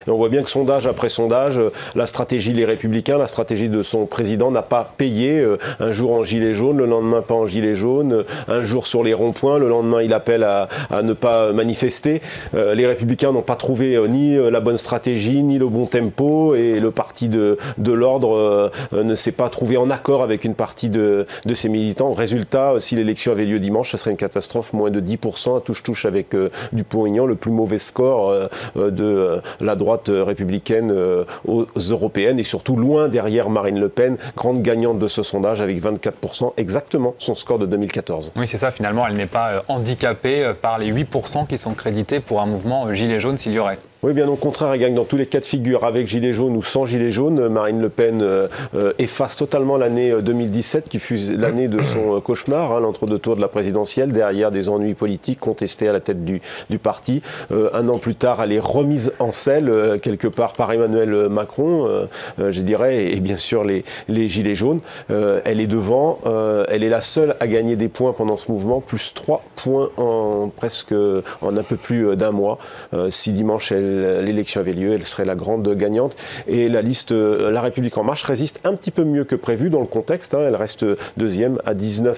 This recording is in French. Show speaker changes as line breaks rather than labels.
Et on voit bien que sondage après sondage, la stratégie Les Républicains, la stratégie de son président n'a pas payé. Un jour en gilet jaune, le lendemain pas en gilet jaune, un jour sur les ronds-points, le lendemain il appelle à ne pas manifester. Les Républicains n'ont pas trouvé ni la bonne stratégie, ni le bon tempo, et le parti de l'ordre ne s'est pas trouvé en accord avec une partie de ses militants. Résultat, si l'élection avait lieu dimanche, ce serait une catastrophe, moins de 10%, à touche-touche avec Dupont-Aignan, le plus mauvais score de la droite républicaine aux européennes, et surtout loin derrière Marine Le Pen, grande gagnante de ce sondage avec 24%, exactement son score de 2014.
Oui, c'est ça, finalement, elle n'est pas handicapée par les 8% qui sont crédités pour un mouvement gilet jaune s'il y aurait.
Oui, bien au contraire, elle gagne dans tous les cas de figure, avec gilet jaune ou sans gilet jaune. Marine Le Pen efface totalement l'année 2017, qui fut l'année de son cauchemar, l'entre-deux tours de la présidentielle, derrière des ennuis politiques contestés à la tête du parti. Un an plus tard, elle est remise en selle, quelque part, par Emmanuel Macron, je dirais, et bien sûr les gilets jaunes. Elle est devant, elle est la seule à gagner des points pendant ce mouvement, plus 3 points en un peu plus d'un mois. Si dimanche l'élection avait lieu, elle serait la grande gagnante. Et la liste La République En Marche résiste un petit peu mieux que prévu dans le contexte. Elle reste deuxième à 19%.